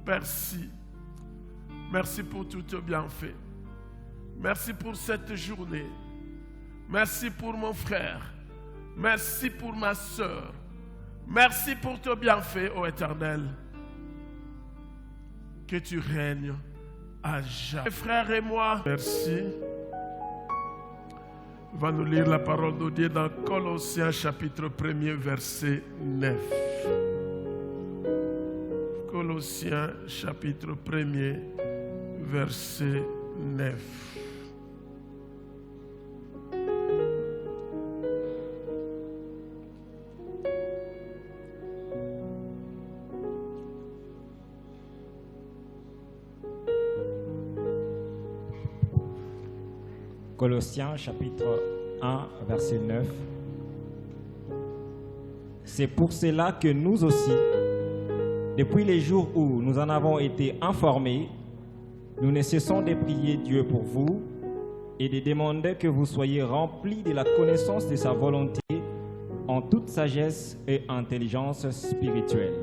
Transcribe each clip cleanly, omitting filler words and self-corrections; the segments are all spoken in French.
merci. Merci pour tout tes bienfaits. Merci pour cette journée. Merci pour mon frère. Merci pour ma soeur. Merci pour tes bienfaits, ô Éternel. Que tu règnes à jamais. Frères et moi, merci. On va nous lire la parole de Dieu dans Colossiens chapitre 1er verset 9. Colossiens chapitre 1er verset 9. Colossiens chapitre 1 verset 9. C'est pour cela que nous aussi, depuis les jours où nous en avons été informés, nous ne cessons de prier Dieu pour vous et de demander que vous soyez remplis de la connaissance de sa volonté en toute sagesse et intelligence spirituelle.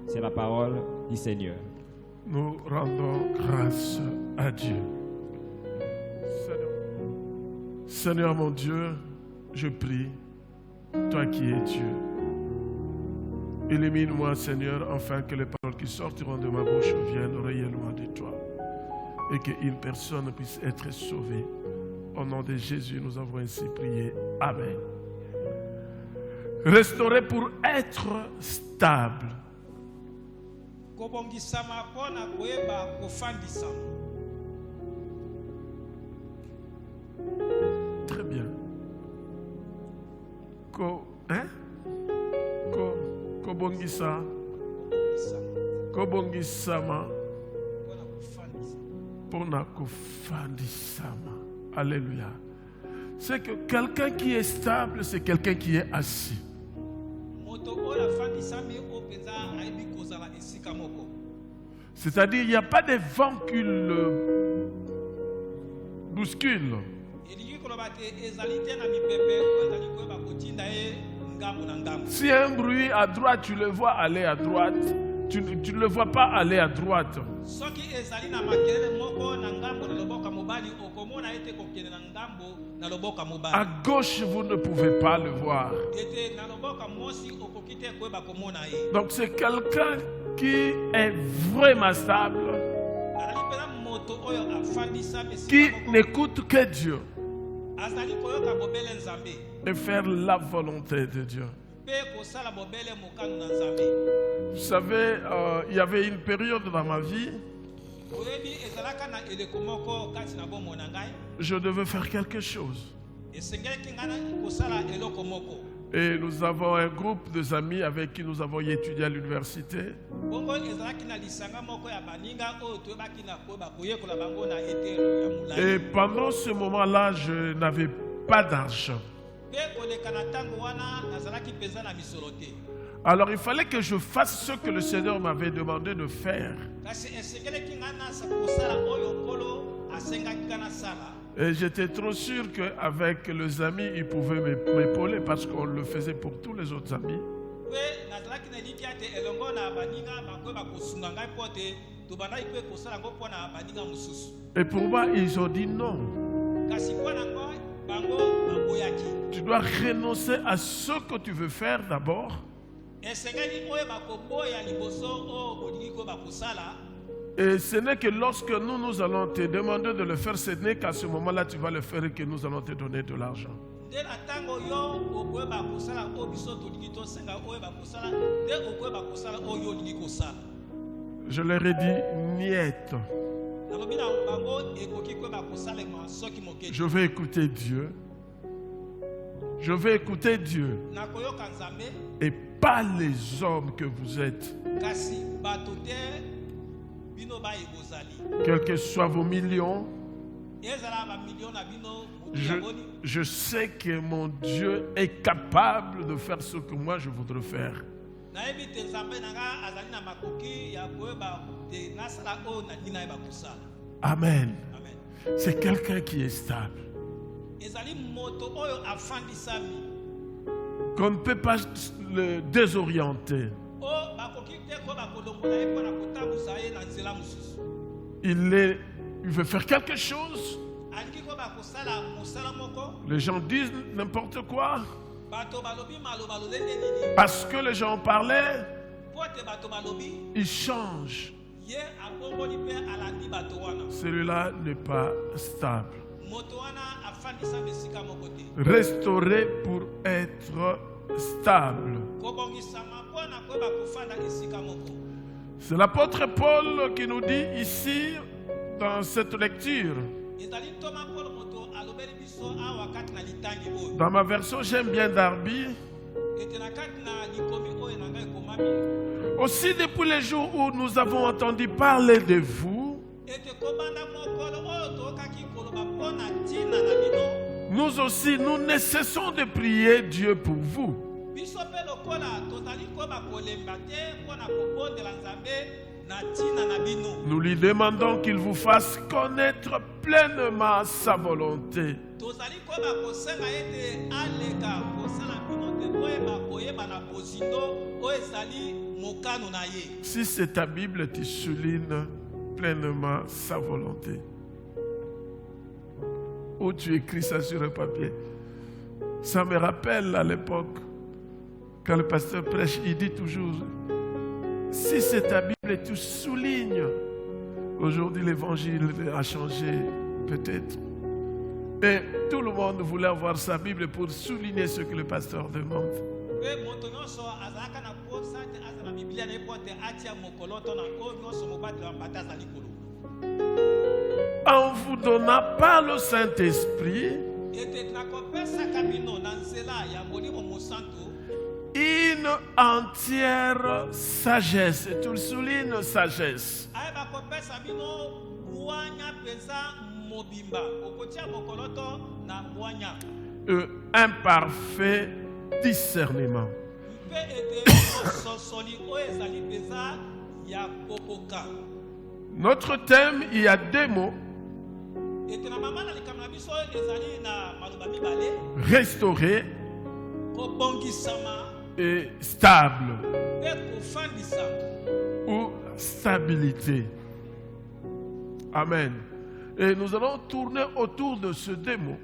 C'est la parole du Seigneur. Nous rendons grâce à Dieu. Seigneur mon Dieu, je prie, toi qui es Dieu, illumine-moi Seigneur, afin que les paroles qui sortiront de ma bouche viennent réellement de toi et qu'une personne puisse être sauvée. Au nom de Jésus, nous avons ainsi prié. Amen. Restaurer pour être stable. Très bien. Kobongisama pona kofandisama. Alléluia. C'est que quelqu'un qui est stable, c'est quelqu'un qui est assis. C'est-à-dire, il n'y a pas de vent qui le bouscule. Si y a un bruit à droite, tu le vois aller à droite. Tu ne le vois pas aller à droite. À gauche, vous ne pouvez pas le voir. Donc c'est quelqu'un qui est vraiment stable, qui n'écoute que Dieu et faire la volonté de Dieu. Vous savez, il y avait une période dans ma vie, je devais faire quelque chose. Et nous avons un groupe d'amis avec qui nous avons étudié à l'université. Et pendant ce moment-là, je n'avais pas d'argent. Alors il fallait que je fasse ce que le Seigneur m'avait demandé de faire. Et j'étais trop sûr qu'avec les amis, ils pouvaient m'épauler parce qu'on le faisait pour tous les autres amis. Et pour moi, ils ont dit non. Tu dois renoncer à ce que tu veux faire d'abord. Et ce n'est que lorsque nous allons te demander de le faire, ce n'est qu'à ce moment-là tu vas le faire et que nous allons te donner de l'argent. Je leur ai dit niet. Je vais écouter Dieu. Je vais écouter Dieu. Et pas les hommes que vous êtes. Quels que soient vos millions, je sais que mon Dieu est capable de faire ce que moi je voudrais faire. Amen. C'est quelqu'un qui est stable. Qu'on ne peut pas le désorienter. il veut faire quelque chose. Les gens disent n'importe quoi. Parce que les gens parlaient, il change. Celui-là n'est pas stable. Restaurer pour être stable. C'est l'apôtre Paul qui nous dit ici, dans cette lecture. Dans ma version, j'aime bien Darby. Aussi, depuis les jours où nous avons entendu parler de vous, nous aussi, nous ne cessons de prier Dieu pour vous. Nous lui demandons qu'il vous fasse connaître pleinement sa volonté. Si c'est ta Bible, tu soulignes pleinement sa volonté. Ou tu écris ça sur un papier. Ça me rappelle à l'époque, quand le pasteur prêche, il dit toujours, si c'est ta Bible, tu soulignes. Aujourd'hui, l'évangile a changé, peut-être. Mais tout le monde voulait avoir sa Bible pour souligner ce que le pasteur demande. En vous donnant par le Saint-Esprit une entière sagesse. Et tu le soulignes, sagesse. Un parfait discernement. Notre thème, il y a deux mots. Restaurer et stable ou stabilité. Amen. Et nous allons tourner autour de ce deux mots.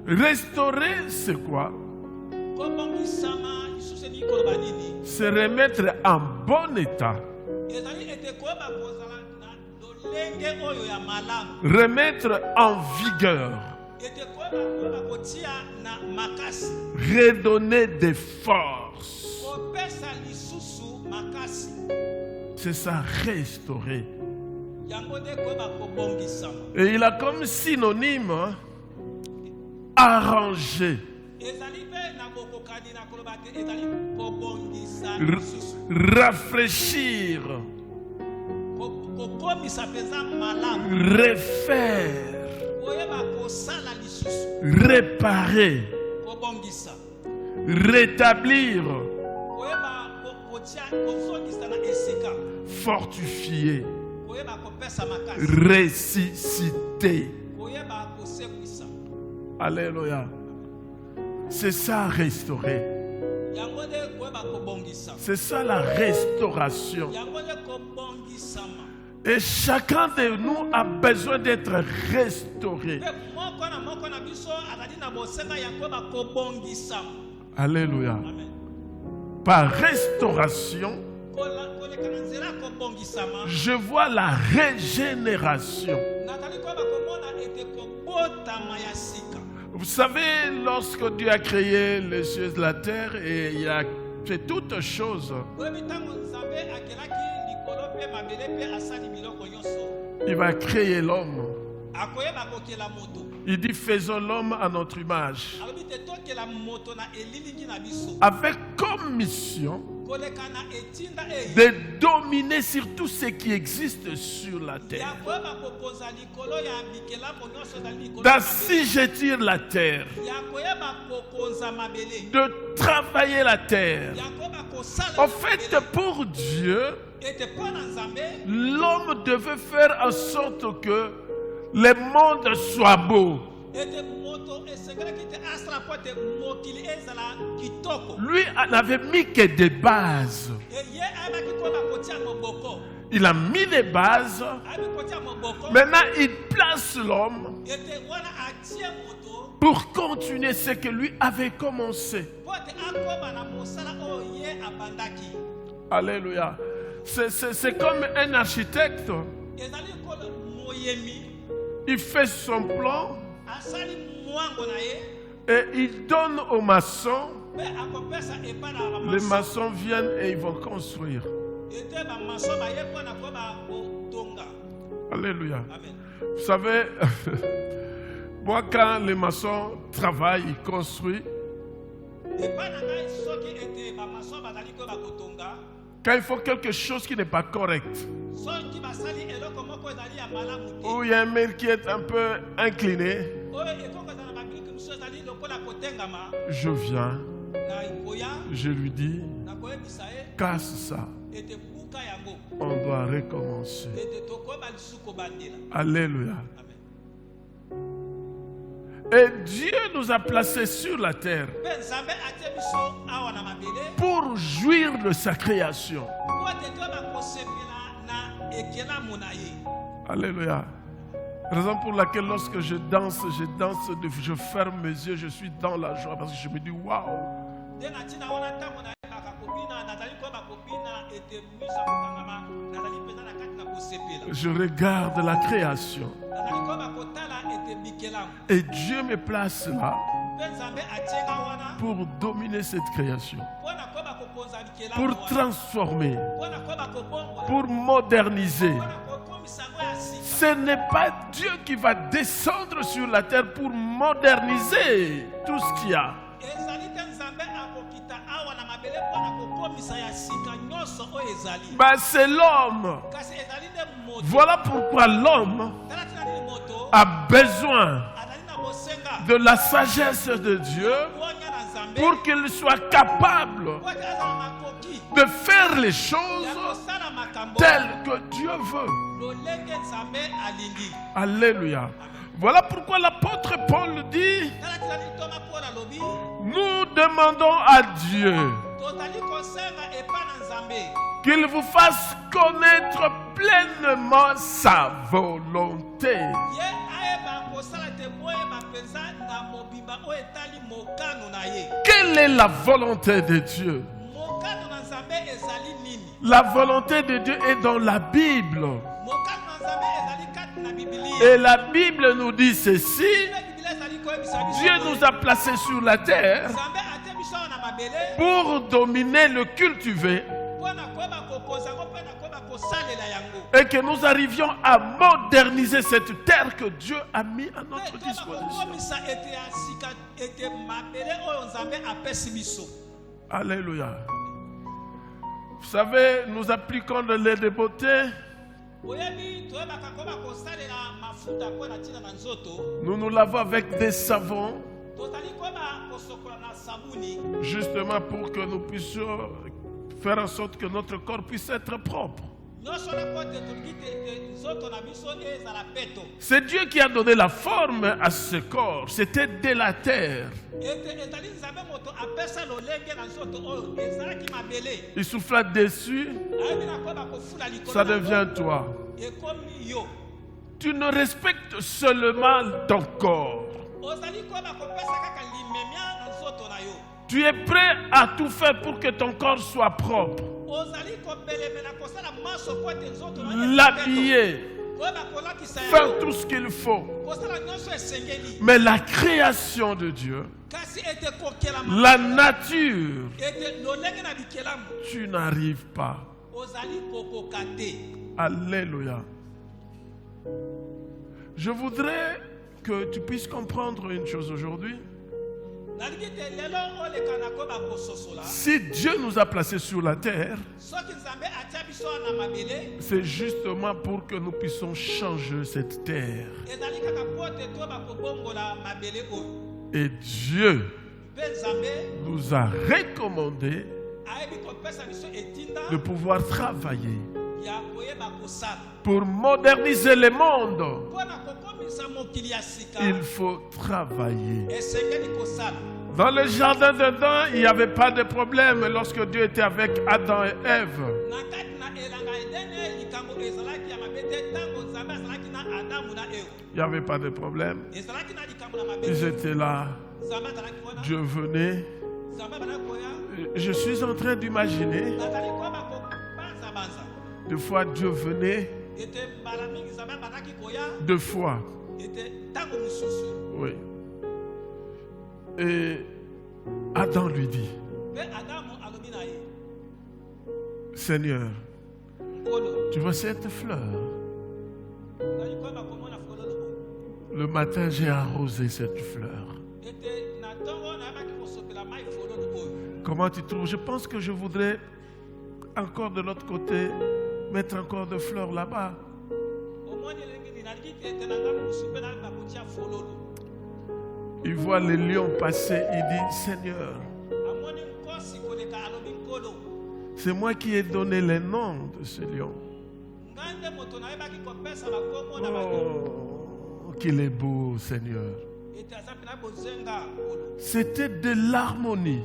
Restaurer, c'est quoi? Se remettre en bon état. Remettre en vigueur. Redonner des forces. C'est ça, restaurer. Et il a comme synonyme arranger. Rafraîchir. Refaire. Réparer. Rétablir. Fortifier. Ressusciter. Alléluia. C'est ça, restaurer. C'est ça la restauration. Et chacun de nous a besoin d'être restauré. Alléluia. Par restauration, je vois la régénération. Vous savez, lorsque Dieu a créé les cieux et la terre et il a fait toutes choses, il va créer l'homme. Il dit faisons l'homme à notre image. Avec comme mission de dominer sur tout ce qui existe sur la terre. D'assujettir la terre. De travailler la terre. En fait, pour Dieu, l'homme devait faire en sorte que le monde soit beau. Lui n'avait mis que des bases. Il a mis des bases. Maintenant, il place l'homme pour continuer ce que lui avait commencé. Alléluia. C'est comme un architecte. Il fait son plan et il donne aux maçons. Les maçons viennent et ils vont construire. Alléluia. Vous savez, moi quand les maçons travaillent, ils construisent. Quand il faut quelque chose qui n'est pas correct, ou il y a un mur qui est un peu incliné, je viens, je lui dis, casse ça. On doit recommencer. Alléluia. Et Dieu nous a placés sur la terre pour jouir de sa création. Alléluia. Raison pour laquelle lorsque je danse, je ferme mes yeux, je suis dans la joie parce que je me dis waouh. Je regarde la création. Et Dieu me place là pour dominer cette création, pour transformer, pour moderniser. Ce n'est pas Dieu qui va descendre sur la terre pour moderniser tout ce qu'il y a. Ben, c'est l'homme. Voilà pourquoi l'homme a besoin de la sagesse de Dieu pour qu'il soit capable de faire les choses telles que Dieu veut. Alléluia. Voilà pourquoi l'apôtre Paul dit, nous demandons à Dieu qu'il vous fasse connaître pleinement sa volonté. Quelle est la volonté de Dieu? La volonté de Dieu est dans la Bible. Et la Bible nous dit ceci: Dieu nous a placés sur la terre pour dominer le cultivé et que nous arrivions à moderniser cette terre que Dieu a mis à notre disposition. Alléluia. Vous savez, nous appliquons le lait de beauté. Nous nous lavons avec des savons, justement pour que nous puissions faire en sorte que notre corps puisse être propre. C'est Dieu qui a donné la forme à ce corps. C'était de la terre. Il souffla dessus, ça devient toi. Tu ne respectes seulement ton corps. Tu es prêt à tout faire pour que ton corps soit propre. L'habiller, faire tout ce qu'il faut. Mais la création de Dieu, la nature, tu n'arrives pas. Alléluia. Je voudrais que tu puisses comprendre une chose aujourd'hui. Si Dieu nous a placés sur la terre, c'est justement pour que nous puissions changer cette terre. Et Dieu nous a recommandé de pouvoir travailler Pour moderniser le monde, il faut travailler. Dans le jardin d'Éden, il n'y avait pas de problème lorsque Dieu était avec Adam et Ève. Il n'y avait pas de problème. Ils étaient là. Dieu venait. Je suis en train d'imaginer. Deux fois Dieu venait. Deux fois. Oui. Et Adam lui dit, Seigneur, tu vois cette fleur? Le matin, j'ai arrosé cette fleur. Comment tu trouves? Je pense que je voudrais encore de l'autre côté mettre encore de fleurs là-bas. Il voit les lions passer, il dit, Seigneur, c'est moi qui ai donné les noms de ces lions. Oh, qu'il est beau, Seigneur. C'était de l'harmonie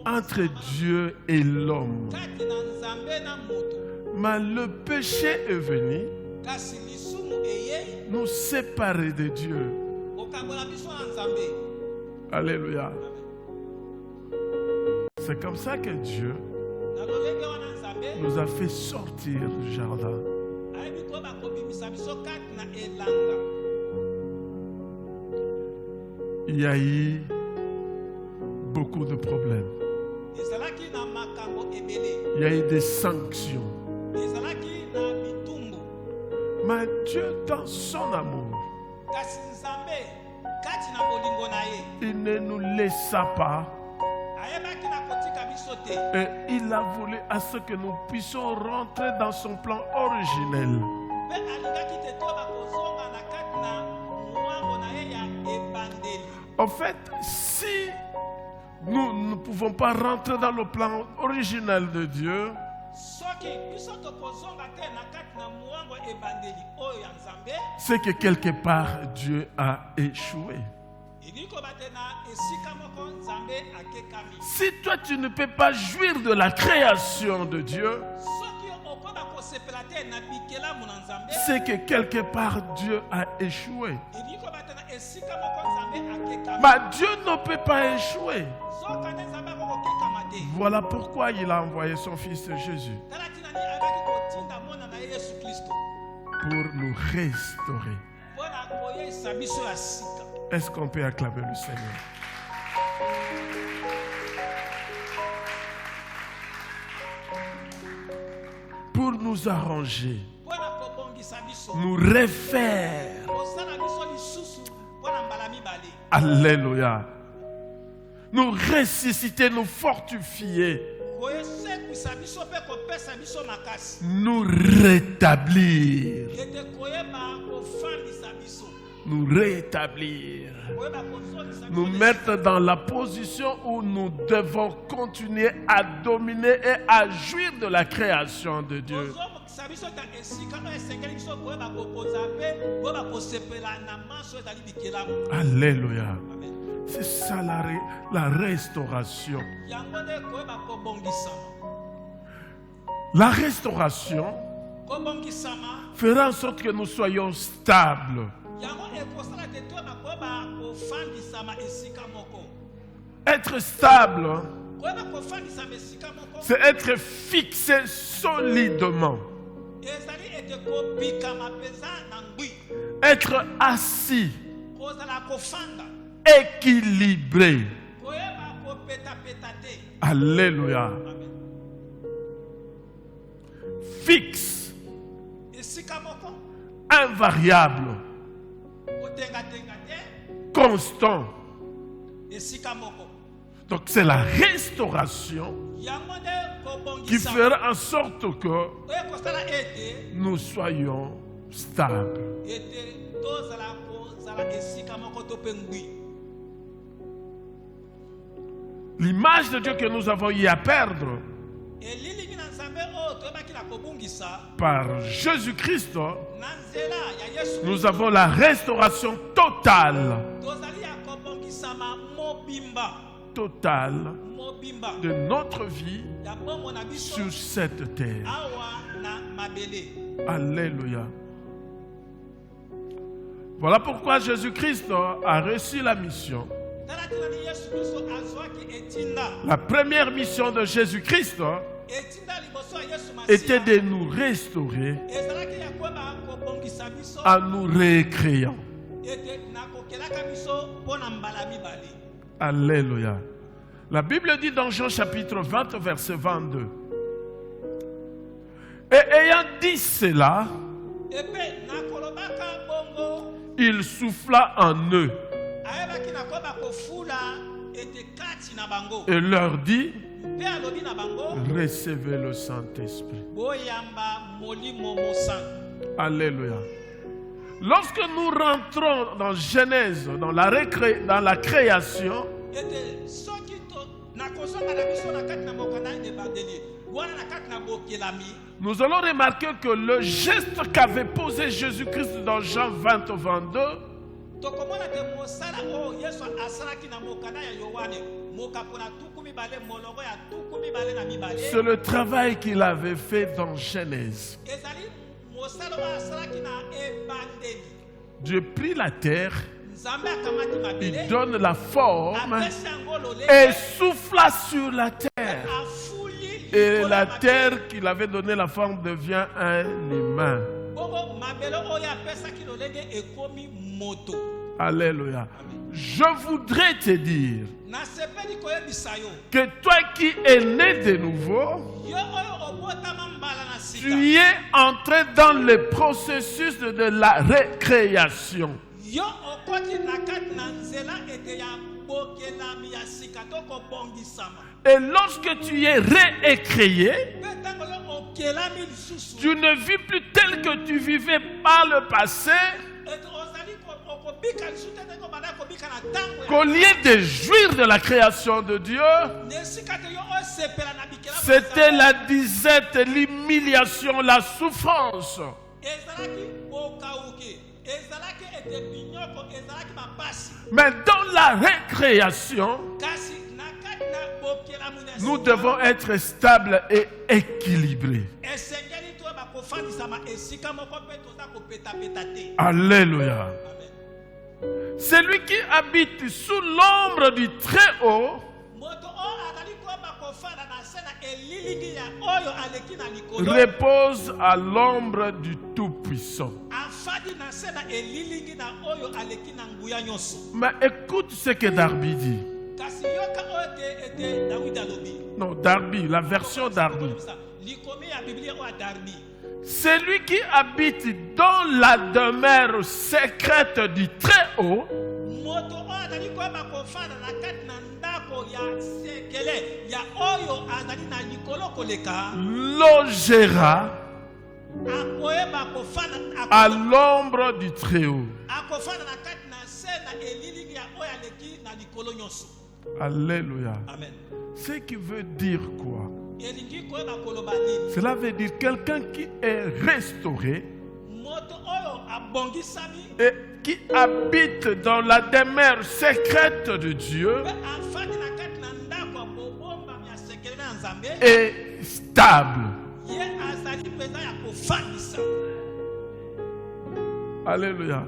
entre Dieu et l'homme. Mais le péché est venu nous séparer de Dieu. Alléluia. C'est comme ça que Dieu nous a fait sortir du jardin. Il y a eu beaucoup de problèmes. Il y a eu des sanctions. Mais Dieu, dans son amour, il ne nous laissa pas. Et il a voulu à ce que nous puissions rentrer dans son plan originel. En fait, si nous ne pouvons pas rentrer dans le plan originel de Dieu, c'est que quelque part Dieu a échoué. Si toi tu ne peux pas jouir de la création de Dieu, c'est que quelque part Dieu a échoué. Mais Dieu ne peut pas échouer. Voilà pourquoi il a envoyé son fils Jésus pour nous restaurer. Est-ce qu'on peut acclamer le Seigneur? Pour nous arranger, nous refaire. Alléluia. Nous ressusciter, nous fortifier. Nous rétablir. Nous rétablir. Nous mettre dans la position où nous devons continuer à dominer et à jouir de la création de Dieu. Alléluia. C'est ça la restauration. La restauration fera en sorte que nous soyons stables. Être stable, c'est être fixé solidement. Être assis, équilibré. Alléluia. Fixe, invariable, constant. Donc c'est la restauration qui fera en sorte que nous soyons stables. L'image de Dieu que nous avons eu à perdre Par Jésus-Christ, nous avons la restauration totale. Totale de notre vie sur cette terre. Alléluia. Voilà pourquoi Jésus-Christ a reçu la mission. La première mission de Jésus-Christ était de nous restaurer en nous récréant. Alléluia. La Bible dit dans Jean chapitre 20, verset 22. Et ayant dit cela, il souffla en eux et leur dit, recevez le Saint-Esprit. Alléluia. Lorsque nous rentrons dans Genèse, dans la création, nous allons remarquer que le geste qu'avait posé Jésus-Christ dans Jean 20, 22, c'est le travail qu'il avait fait dans Genèse. Dieu prit la terre, il donne la forme et souffla sur la terre. Et la terre qu'il avait donné la forme devient un humain. Alléluia. Je voudrais te dire que toi qui es né de nouveau, tu es entré dans le processus de la récréation. Et lorsque tu es récréé, tu ne vis plus tel que tu vivais par le passé. Qu'au lieu de jouir de la création de Dieu, c'était la disette, l'humiliation, la souffrance. Mais dans la récréation, nous devons être stables et équilibrés. Alléluia. Celui qui habite sous l'ombre du Très-Haut repose à l'ombre du Tout-Puissant. Mais écoute ce que Darby dit. Non, Darby, la version Darby. Celui qui habite dans la demeure secrète du Très-Haut logera à l'ombre du Très-Haut. Alléluia. Amen. Ce qui veut dire quoi? Cela veut dire quelqu'un qui est restauré et qui habite dans la demeure secrète de Dieu est stable. Alléluia.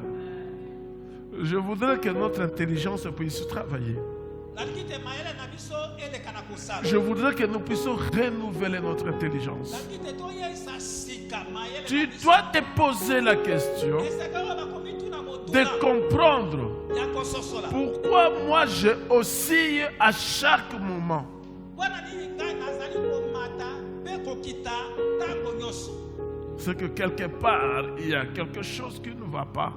Je voudrais que notre intelligence puisse travailler. Je voudrais que nous puissions renouveler notre intelligence. Tu dois te poser la question de comprendre pourquoi moi je oscille à chaque moment. C'est que quelque part il y a quelque chose qui ne va pas.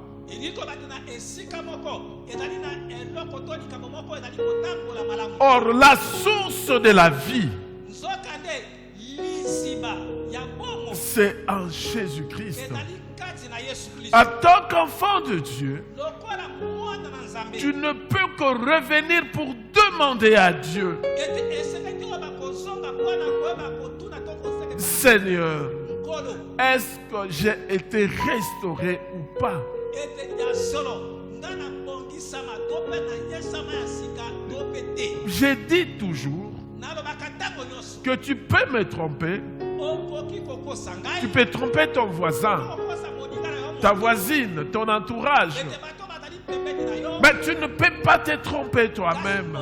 Or, la source de la vie, c'est en Jésus-Christ. En tant qu'enfant de Dieu, tu ne peux que revenir pour demander à Dieu Seigneur, est-ce que j'ai été restauré ou pas? J'ai dit toujours que tu peux me tromper. Tu peux tromper ton voisin, ta voisine, ton entourage. Mais tu ne peux pas te tromper toi-même.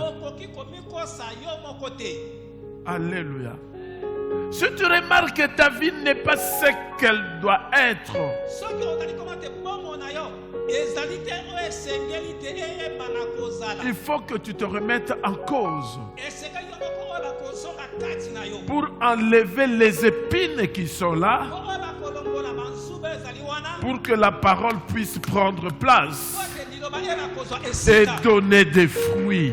Alléluia. Si tu remarques que ta vie n'est pas ce qu'elle doit être, il faut que tu te remettes en cause pour enlever les épines qui sont là, pour que la parole puisse prendre place et donner des fruits.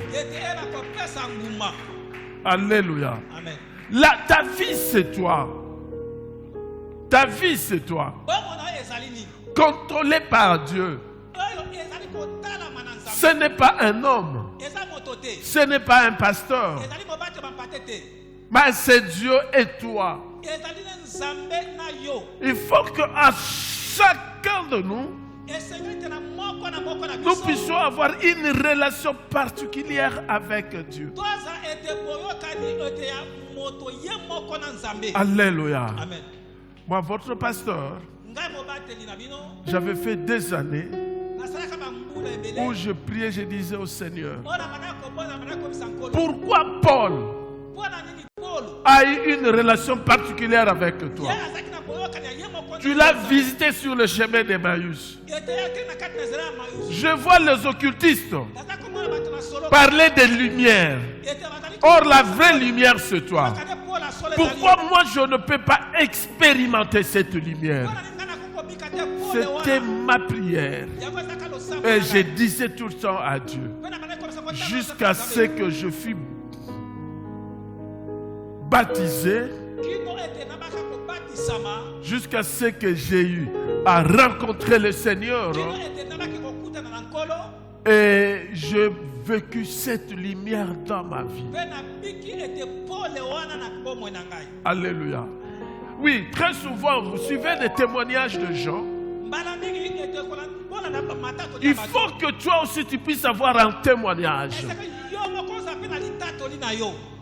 Alléluia. Amen. Là, ta vie c'est toi. Ta vie c'est toi. Contrôlé par Dieu. Ce n'est pas un homme. Ce n'est pas un pasteur. Mais c'est Dieu et toi. Il faut qu'à chacun de nous, nous puissions avoir une relation particulière avec Dieu. Alléluia. Amen. Moi, votre pasteur, j'avais fait des années où je priais, je disais au Seigneur, pourquoi Paul a eu une relation particulière avec toi? Tu l'as visité sur le chemin d'Emmaüs. Je vois les occultistes parler de lumière. Or, la vraie lumière, c'est toi. Pourquoi moi, je ne peux pas expérimenter cette lumière? C'était ma prière. Et je disais tout le temps à Dieu. Jusqu'à ce que je fus baptisé. Jusqu'à ce que j'ai eu à rencontrer le Seigneur. Et j'ai vécu cette lumière dans ma vie. Alléluia. Oui, très souvent, vous suivez des témoignages de gens. Il faut que toi aussi tu puisses avoir un témoignage.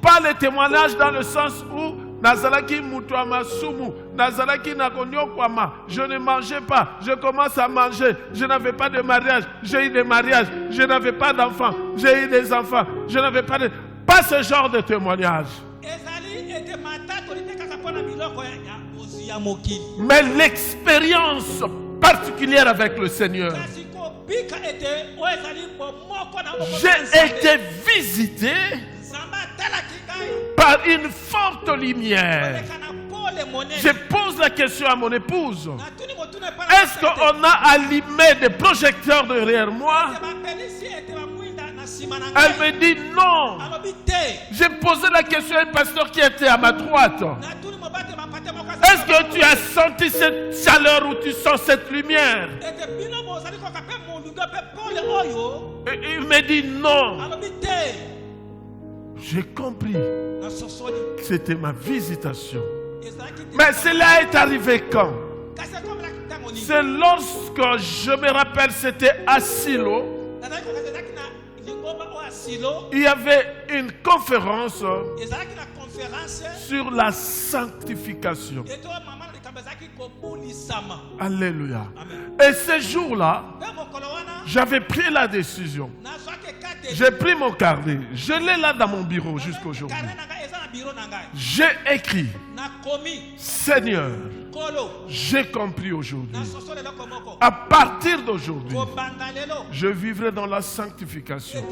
Pas le témoignage dans le sens où Nazalaki Mutuama Sumu, Nazalaki Nakonyokwama, je ne mangeais pas, je commence à manger, je n'avais pas de mariage, j'ai eu des mariages, je n'avais pas d'enfants, j'ai eu des enfants, je n'avais pas de... Pas ce genre de témoignage. Mais l'expérience particulière avec le Seigneur. J'ai été visité par une forte lumière. Je pose la question à mon épouse. Est-ce qu'on a allumé des projecteurs derrière moi? Elle me dit non. J'ai posé la question à un pasteur qui était à ma droite. Est-ce que tu as senti cette chaleur ou tu sens cette lumière? Et il me dit non. J'ai compris. C'était ma visitation. Mais cela est arrivé quand? C'est lorsque je me rappelle, c'était à Silo. Il y avait une conférence sur la sanctification. Alléluia. Et ce jour-là, j'avais pris la décision. J'ai pris mon carnet. Je l'ai là dans mon bureau jusqu'aujourd'hui. J'ai écrit: Seigneur, j'ai compris aujourd'hui. À partir d'aujourd'hui, je vivrai dans la sanctification.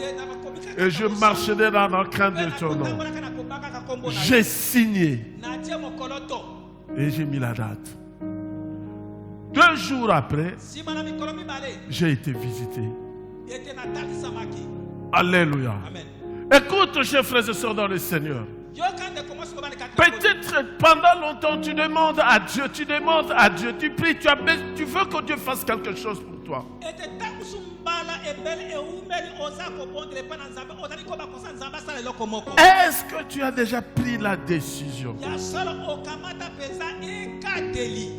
Et je marcherai dans la crainte de ton nom. J'ai signé. Et j'ai mis la date. 2 jours après, j'ai été visité. Alléluia. Écoute, chers frères et sœurs dans le Seigneur. Peut-être pendant longtemps tu demandes à Dieu, tu pries, tu veux que Dieu fasse quelque chose pour toi. Est-ce que tu as déjà pris la décision?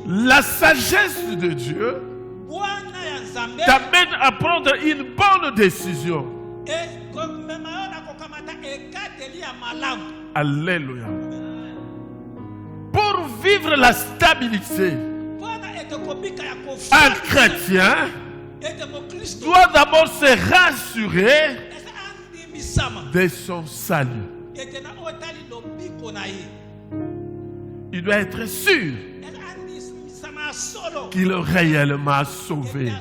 La sagesse de Dieu t'amène à prendre une bonne décision. Alléluia. Pour vivre la stabilité, un chrétien doit d'abord se rassurer de son salut. Il doit être sûr qu'il est réellement sauvé.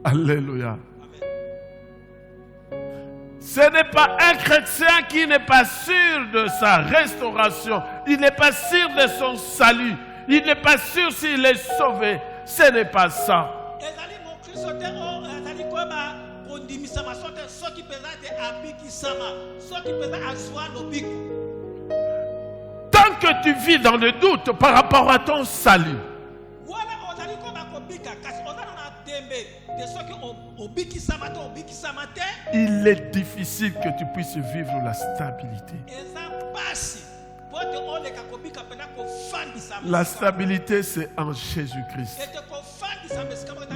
Alléluia. Ce n'est pas un chrétien qui n'est pas sûr de sa restauration. Il n'est pas sûr de son salut. Il n'est pas sûr s'il est sauvé. Ce n'est pas ça. Tant que tu vis dans le doute par rapport à ton salut, il est difficile que tu puisses vivre la stabilité. La stabilité, c'est en Jésus-Christ.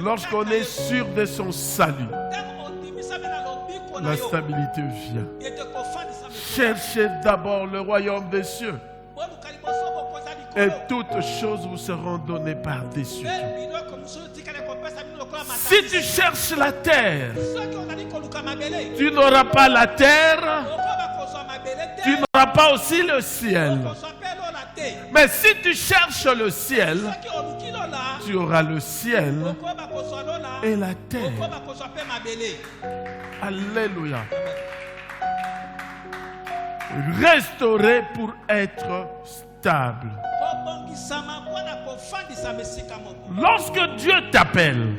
Lorsqu'on est sûr de son salut, la stabilité vient. Cherchez d'abord le royaume des cieux, et toutes choses vous seront données par-dessus. Si tu cherches la terre, tu n'auras pas la terre, tu n'auras pas aussi le ciel. Mais si tu cherches le ciel, tu auras le ciel et la terre. Alléluia. Restaurer pour être stable. Lorsque Dieu t'appelle,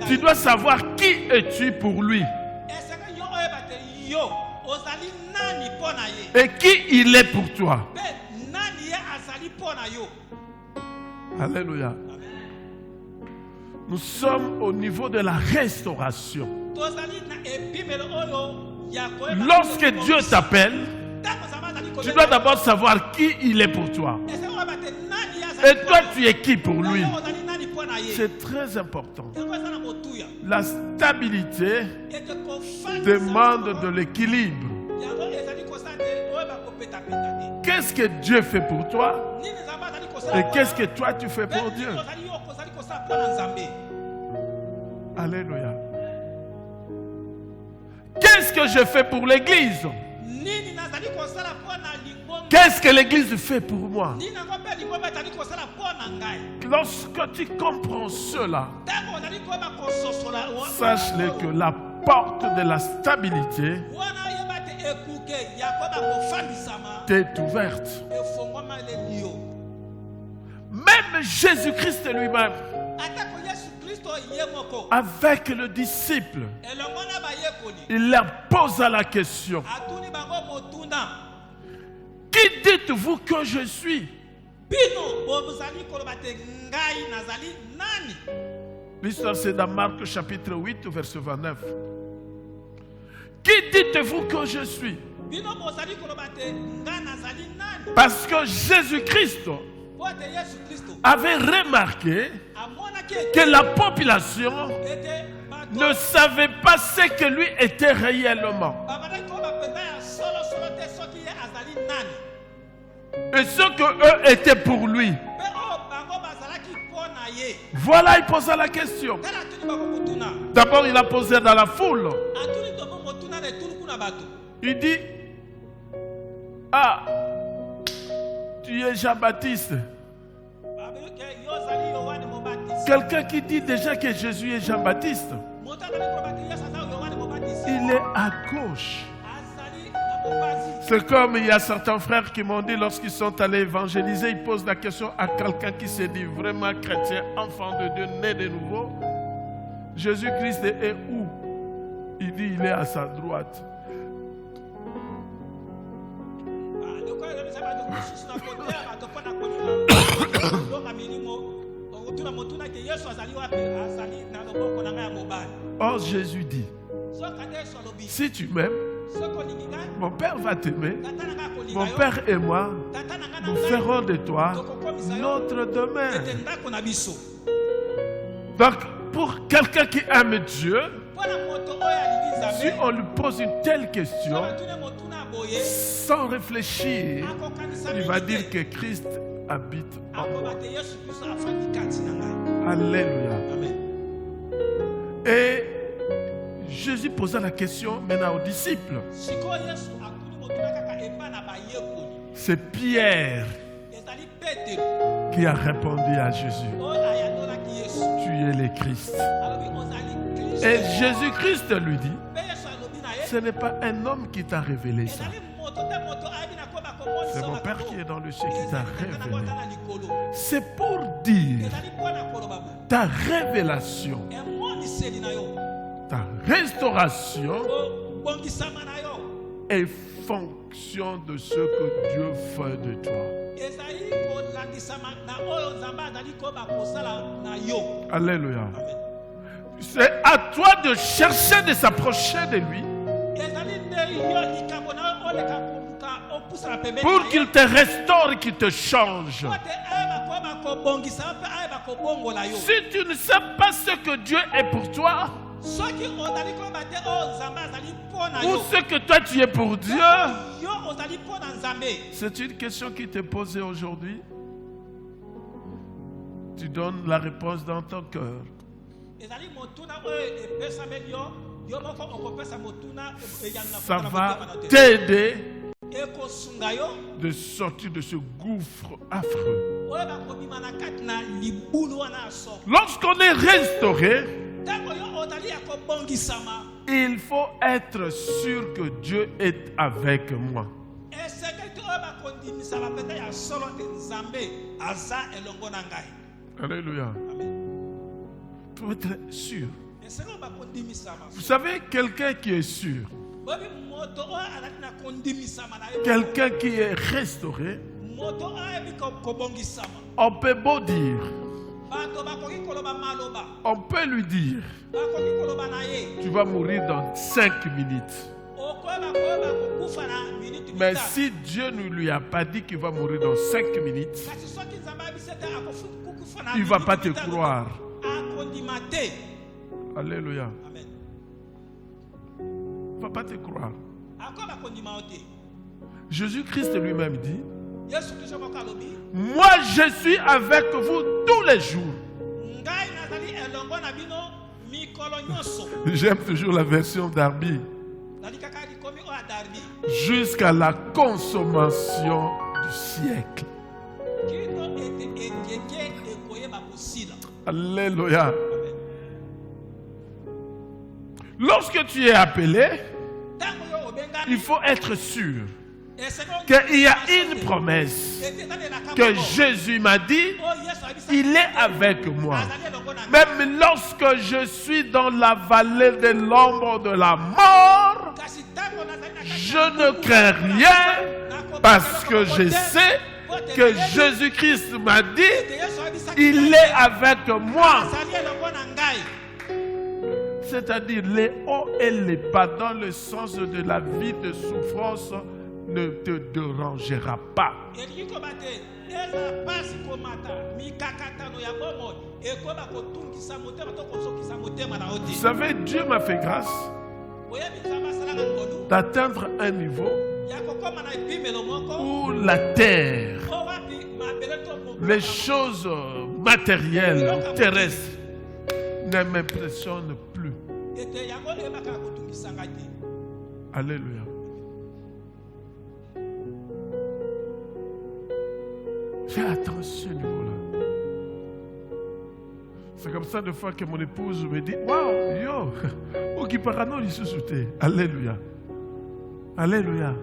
tu dois savoir qui es-tu pour lui et qui il est pour toi. Alléluia. Nous sommes au niveau de la restauration. Lorsque Dieu t'appelle, tu dois d'abord savoir qui il est pour toi. Et toi, tu es qui pour lui? C'est très important. La stabilité demande de l'équilibre. Qu'est-ce que Dieu fait pour toi? Et qu'est-ce que toi tu fais pour Dieu? Alléluia. Qu'est-ce que je fais pour l'Église? Qu'est-ce que l'Église fait pour moi? Lorsque tu comprends cela, sache-le que la porte de la stabilité t'est ouverte. Même Jésus-Christ lui-même, avec le disciple, il leur posa la question: qui dites-vous que je suis? L'histoire, c'est dans Marc chapitre 8, verset 29. Qui dites-vous que je suis? Parce que Jésus-Christ avait remarqué que la population ne savait pas ce que lui était réellement. Et ce que eux étaient pour lui. Voilà, il posa la question. D'abord, il a posé dans la foule. Il dit: ah, tu es Jean-Baptiste. Quelqu'un qui dit déjà que Jésus est Jean-Baptiste, il est à gauche. C'est comme il y a certains frères qui m'ont dit, lorsqu'ils sont allés évangéliser, ils posent la question à quelqu'un qui se dit vraiment chrétien, enfant de Dieu, né de nouveau: Jésus-Christ est où? Il dit: il est à sa droite. Or Jésus dit, si tu m'aimes, mon Père va t'aimer, mon Père et moi, nous ferons de toi notre demeure. Donc, pour quelqu'un qui aime Dieu, si on lui pose une telle question, sans réfléchir, il va dire que Christ habite en moi. Alléluia. Et Jésus posa la question maintenant aux disciples. C'est Pierre qui a répondu à Jésus. Tu es le Christ. Et Jésus-Christ lui dit, ce n'est pas un homme qui t'a révélé ça. C'est mon Père qui est dans le ciel qui t'a révélé. C'est pour dire ta révélation, ta restauration est fonction de ce que Dieu fait de toi. Alléluia. C'est à toi de chercher de s'approcher de lui pour qu'il te restaure et qu'il te change. Si tu ne sais pas ce que Dieu est pour toi, ou ce que toi tu es pour Dieu, c'est une question qui t'est posée aujourd'hui. Tu donnes la réponse dans ton cœur. Ça va t'aider de sortir de ce gouffre affreux. Lorsqu'on est restauré, il faut être sûr que Dieu est avec moi. Alléluia. Il faut être sûr. Vous savez, quelqu'un qui est sûr, quelqu'un qui est restauré, on peut beau dire, on peut lui dire, tu vas mourir dans 5 minutes. Mais si Dieu ne lui a pas dit qu'il va mourir dans 5 minutes, il ne va pas te croire. Alléluia. Il ne va pas te croire. Jésus-Christ lui-même dit, moi je suis avec vous tous les jours. J'aime toujours la version d'Arby. Jusqu'à la consommation du siècle. Alléluia. Lorsque tu es appelé, il faut être sûr qu'il y a une promesse que Jésus m'a dit, il est avec moi. Même lorsque je suis dans la vallée de l'ombre de la mort, je ne crains rien parce que je sais que Jésus-Christ m'a dit, il est avec moi. C'est-à-dire les hauts et les bas dans le sens de la vie de souffrance ne te dérangera pas. Vous savez, Dieu m'a fait grâce d'atteindre un niveau où la terre, les choses matérielles, terrestres, ne m'impressionnent plus. Alléluia. J'ai atteint ce niveau-là. C'est comme ça, des fois, que mon épouse me dit, waouh, yo, ou qui parano il se sautait. Alléluia. Alléluia.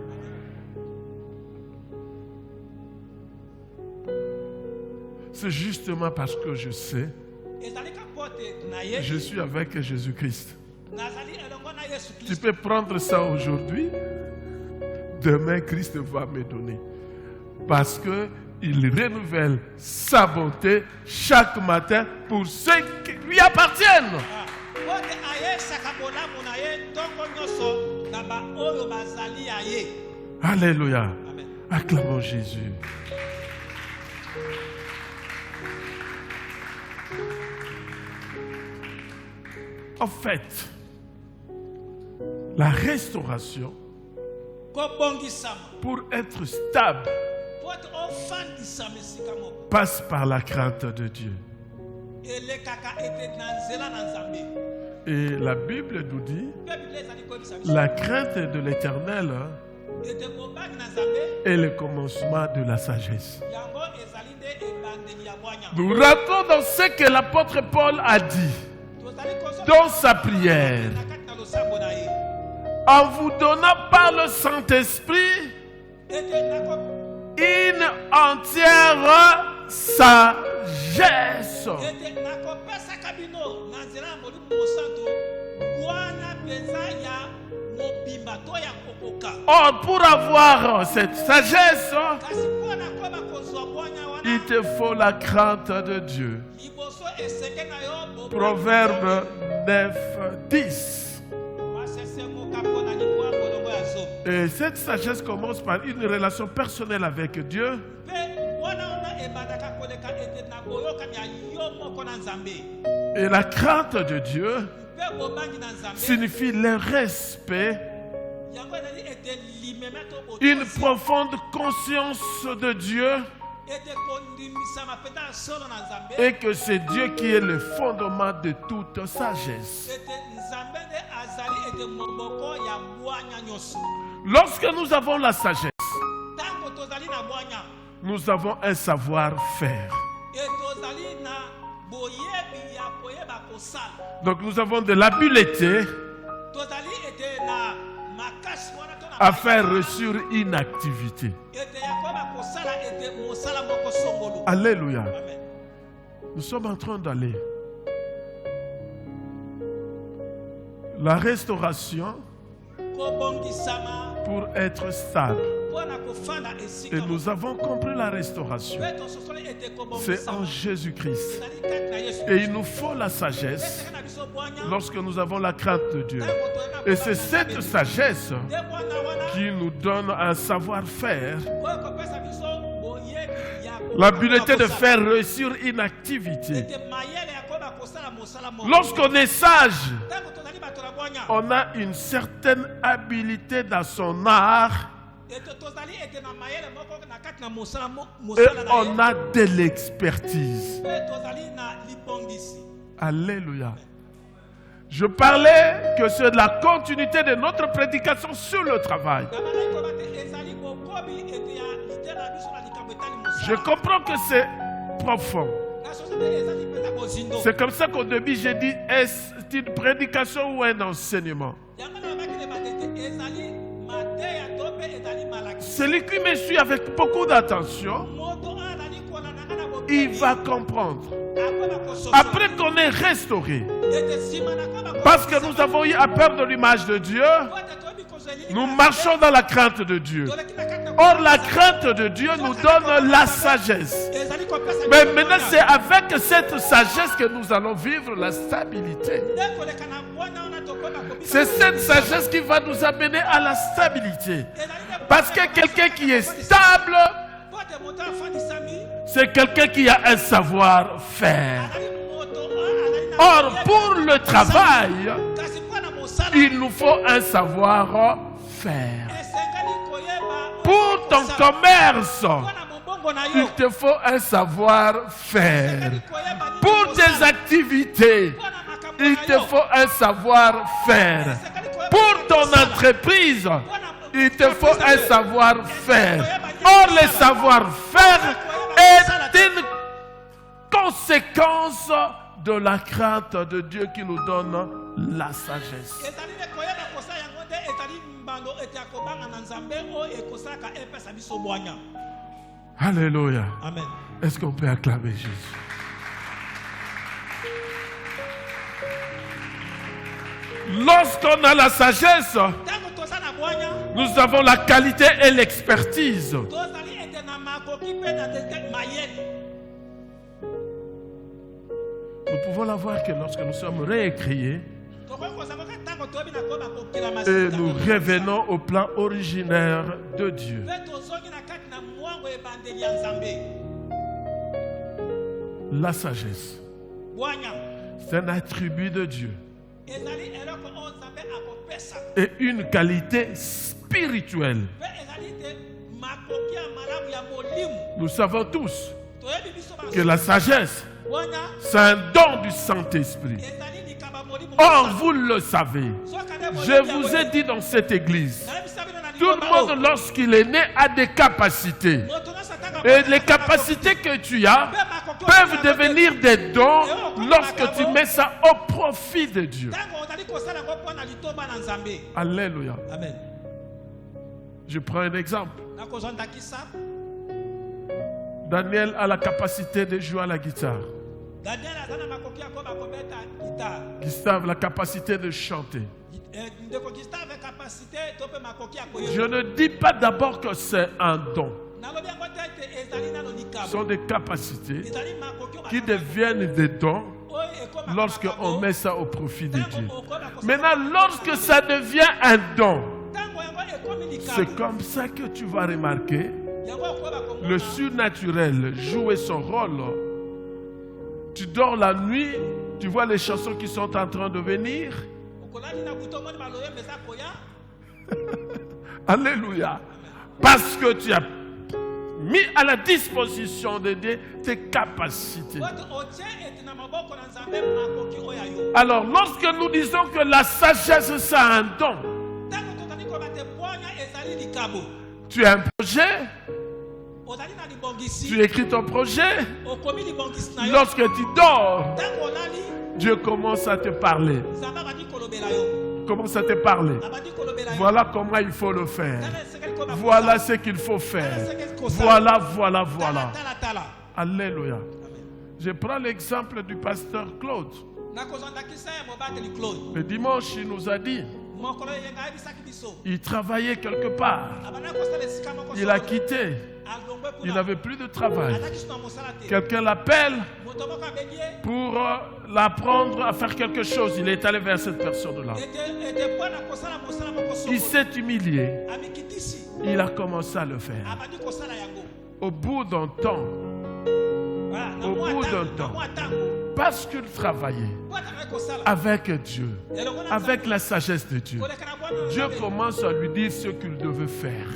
C'est justement parce que je sais, je suis avec Jésus-Christ. Tu peux prendre ça aujourd'hui, demain Christ va me donner. Parce que il renouvelle sa bonté chaque matin pour ceux qui lui appartiennent. Alléluia. Amen. Acclamons Jésus. En fait, la restauration, pour être stable, passe par la crainte de Dieu. Et la Bible nous dit, la crainte de l'Éternel est le commencement de la sagesse. Nous rentrons dans ce que l'apôtre Paul a dit dans sa prière. En vous donnant par le Saint-Esprit une entière sagesse. Or, pour avoir cette sagesse, il te faut la crainte de Dieu. Proverbe 9, 10. Et cette sagesse commence par une relation personnelle avec Dieu. Et la crainte de Dieu signifie le respect, une profonde conscience de Dieu et que c'est Dieu qui est le fondement de toute sagesse. Lorsque nous avons la sagesse, nous avons un savoir-faire. Donc nous avons de l'habileté à faire réussir une activité. Alléluia. Nous sommes en train d'aller. La restauration pour être stable. Et nous avons compris la restauration. C'est en Jésus-Christ. Et il nous faut la sagesse lorsque nous avons la crainte de Dieu. Et c'est cette sagesse qui nous donne un savoir-faire, l'habileté de faire réussir une activité. Lorsqu'on est sage, on a une certaine habilité dans son art et on a de l'expertise. Alléluia. Je parlais que c'est de la continuité de notre prédication sur le travail. Je comprends que c'est profond. C'est comme ça qu'au début j'ai dit, est-ce une prédication ou un enseignement? Celui qui me suit avec beaucoup d'attention, il va comprendre. Après qu'on est restauré, parce que nous avons eu à perdre l'image de Dieu, nous marchons dans la crainte de Dieu. Or, la crainte de Dieu nous donne la sagesse. Mais maintenant, c'est avec cette sagesse que nous allons vivre la stabilité. C'est cette sagesse qui va nous amener à la stabilité. Parce que quelqu'un qui est stable, c'est quelqu'un qui a un savoir-faire. Or, pour le travail, il nous faut un savoir-faire. Pour ton commerce, il te faut un savoir-faire. Pour tes activités, il te faut un savoir-faire. Pour ton entreprise, il te faut un savoir-faire. Or, le savoir-faire est une conséquence de la crainte de Dieu qui nous donne la sagesse. Alléluia. Amen. Est-ce qu'on peut acclamer Jésus? Lorsqu'on a la sagesse, nous avons la qualité et l'expertise Nous pouvons la voir que lorsque nous sommes réécriés et nous revenons au plan originaire de Dieu. La sagesse, c'est un attribut de Dieu et une qualité spirituelle. Nous savons tous que la sagesse, c'est un don du Saint-Esprit. Or, vous le savez, je vous ai dit dans cette église, tout le monde, lorsqu'il est né, a des capacités. Et les capacités que tu as peuvent devenir des dons lorsque tu mets ça au profit de Dieu. Alléluia. Amen. Je prends un exemple. Daniel a la capacité de jouer à la guitare. Gustave, la capacité de chanter. Je ne dis pas d'abord que c'est un don. Ce sont des capacités qui deviennent des dons lorsque on met ça au profit de Dieu. Maintenant, lorsque ça devient un don, c'est comme ça que tu vas remarquer le surnaturel jouer son rôle. Tu dors la nuit, tu vois les chansons qui sont en train de venir. Alléluia. Parce que tu as mis à la disposition de Dieu tes capacités. Alors, lorsque nous disons que la sagesse, c'est un don, tu as un projet, tu écris ton projet, lorsque tu dors, Dieu commence à te parler. Commence à te parler. Voilà comment il faut le faire. Voilà ce qu'il faut faire. Voilà. Alléluia. Je prends l'exemple du pasteur Claude. Le dimanche, il nous a dit, il travaillait quelque part. Il a quitté. Il n'avait plus de travail. Quelqu'un l'appelle pour l'apprendre à faire quelque chose. Il est allé vers cette personne-là. Il s'est humilié. Il a commencé à le faire. Au bout d'un temps, parce qu'il travaillait avec Dieu, avec la sagesse de Dieu, Dieu commence à lui dire ce qu'il devait faire.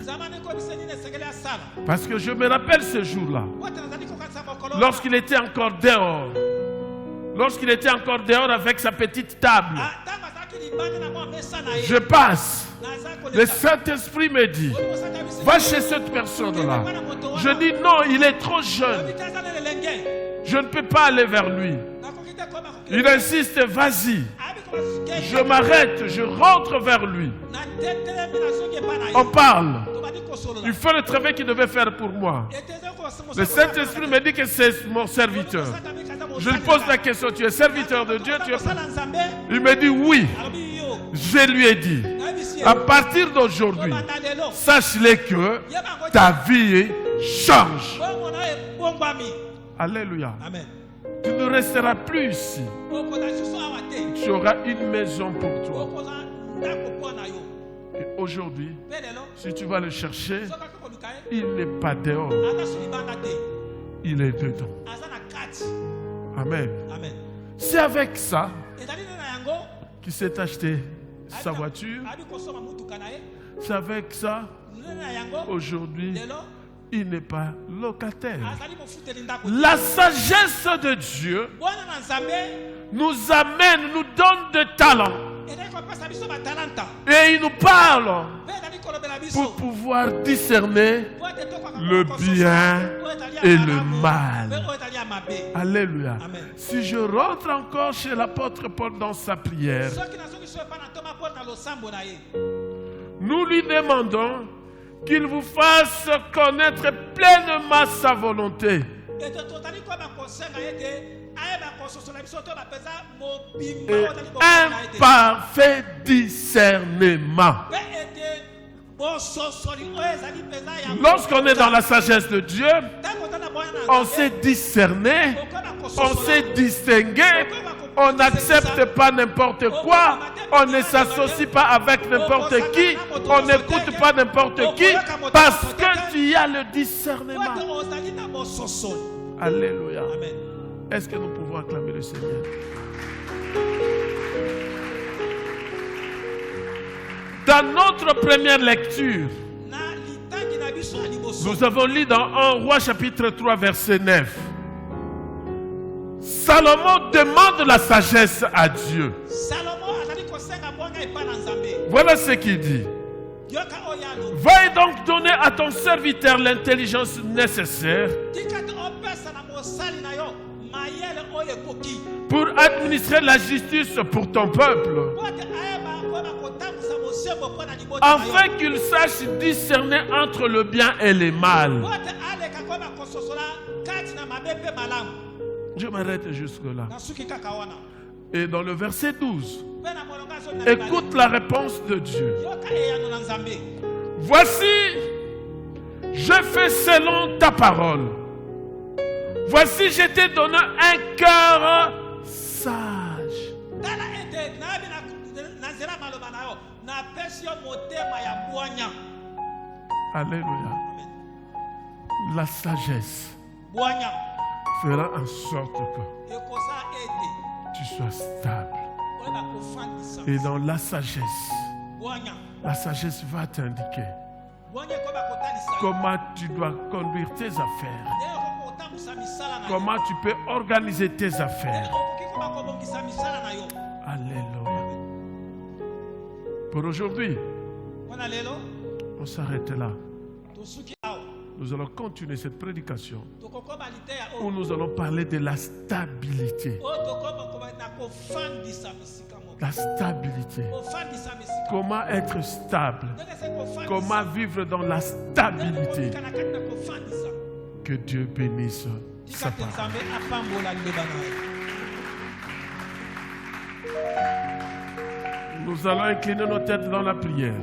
Parce que je me rappelle ce jour-là, lorsqu'il était encore dehors, avec sa petite table, je passe, le Saint-Esprit me dit, va chez cette personne-là. Je dis non, il est trop jeune. Je ne peux pas aller vers lui. Il insiste, vas-y. Je m'arrête, je rentre vers lui. On parle. Il fait le travail qu'il devait faire pour moi. Le Saint-Esprit me dit que c'est mon serviteur. Je lui pose la question, tu es serviteur de Dieu? Il me dit oui. Je lui ai dit, à partir d'aujourd'hui, sache-le que ta vie change. Alléluia. Amen. Tu ne resteras plus ici. Tu auras une maison pour toi. Et aujourd'hui, si tu vas le chercher, il n'est pas dehors. Il est dedans. Amen. C'est avec ça qu'il s'est acheté sa voiture. C'est avec ça, aujourd'hui, il n'est pas locataire. La sagesse de Dieu nous amène, nous donne de talent. Et il nous parle pour pouvoir discerner le bien et le mal. Alléluia. Si je rentre encore chez l'apôtre Paul dans sa prière, nous lui demandons qu'il vous fasse connaître pleinement sa volonté. Et un parfait discernement. Lorsqu'on est dans la sagesse de Dieu, on sait discerner, on sait distinguer, on n'accepte pas n'importe quoi, on ne s'associe pas avec n'importe qui, on n'écoute pas n'importe qui, parce que tu as le discernement. Alléluia. Est-ce que nous pouvons acclamer le Seigneur? Dans notre première lecture, nous avons lu dans 1 Roi chapitre 3 verset 9. Salomon demande la sagesse à Dieu. Voilà ce qu'il dit. Veuille donc donner à ton serviteur l'intelligence nécessaire pour administrer la justice pour ton peuple, afin qu'il sache discerner entre le bien et le mal. Je m'arrête jusque-là. Et dans le verset 12, écoute la réponse de Dieu. Voici, je fais selon ta parole. Voici, je t'ai donné un cœur sage. Alléluia. La sagesse fera en sorte que tu sois stable. Et dans la sagesse va t'indiquer comment tu dois conduire tes affaires, comment tu peux organiser tes affaires. Alléluia. Pour aujourd'hui, on s'arrête là. Nous allons continuer cette prédication où nous allons parler de la stabilité. La stabilité. Comment être stable. Comment vivre dans la stabilité. Que Dieu bénisse sa parole. Nous allons incliner nos têtes dans la prière.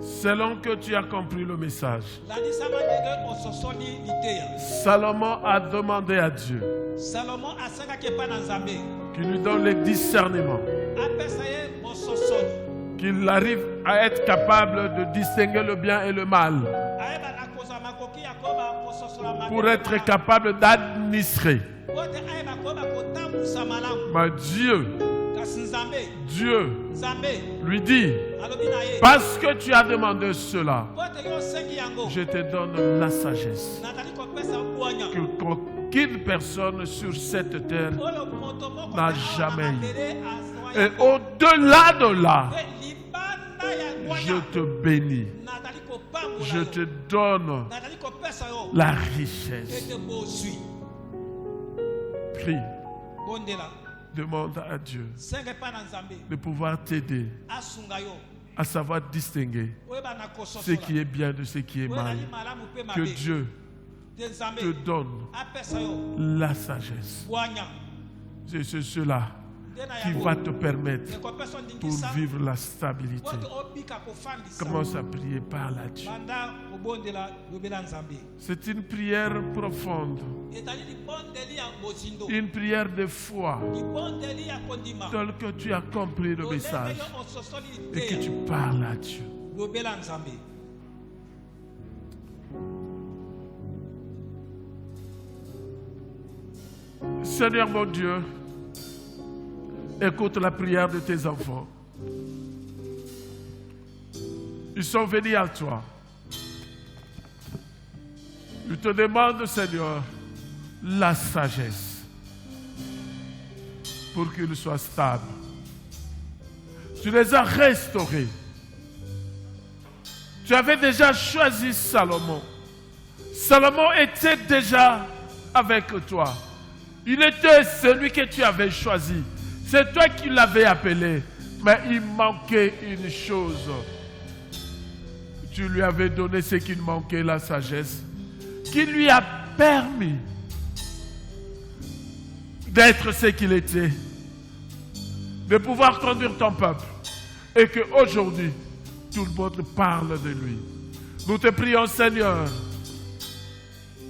Selon que tu as compris le message, Salomon a demandé à Dieu qu'il lui donne le discernement, qu'il arrive à être capable de distinguer le bien et le mal, pour être capable d'administrer. Mais Dieu lui dit, parce que tu as demandé cela, je te donne la sagesse que qu'aucune personne sur cette terre n'a jamais eu. Et au-delà de là, je te bénis, je te donne la richesse. Prie. Demande à Dieu de pouvoir t'aider à savoir distinguer ce qui est bien de ce qui est mal. Que Dieu te donne la sagesse. C'est cela qui va te permettre pour vivre la stabilité. Commence à prier, parle à Dieu. C'est une prière profonde, une prière de foi, telle que tu as compris le message et que tu parles à Dieu. Seigneur mon Dieu, écoute la prière de tes enfants. Ils sont venus à toi. Je te demande, Seigneur, la sagesse pour qu'ils soient stables. Tu les as restaurés. Tu avais déjà choisi Salomon. Salomon était déjà avec toi. Il était celui que tu avais choisi. C'est toi qui l'avais appelé. Mais il manquait une chose. Tu lui avais donné ce qu'il manquait, la sagesse, qui lui a permis d'être ce qu'il était, de pouvoir conduire ton peuple, et qu'aujourd'hui, tout le monde parle de lui. Nous te prions, Seigneur,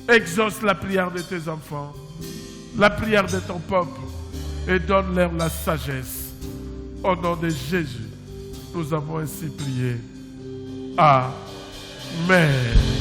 exauce la prière de tes enfants, la prière de ton peuple, et donne-leur la sagesse. Au nom de Jésus, nous avons ainsi prié. Amen.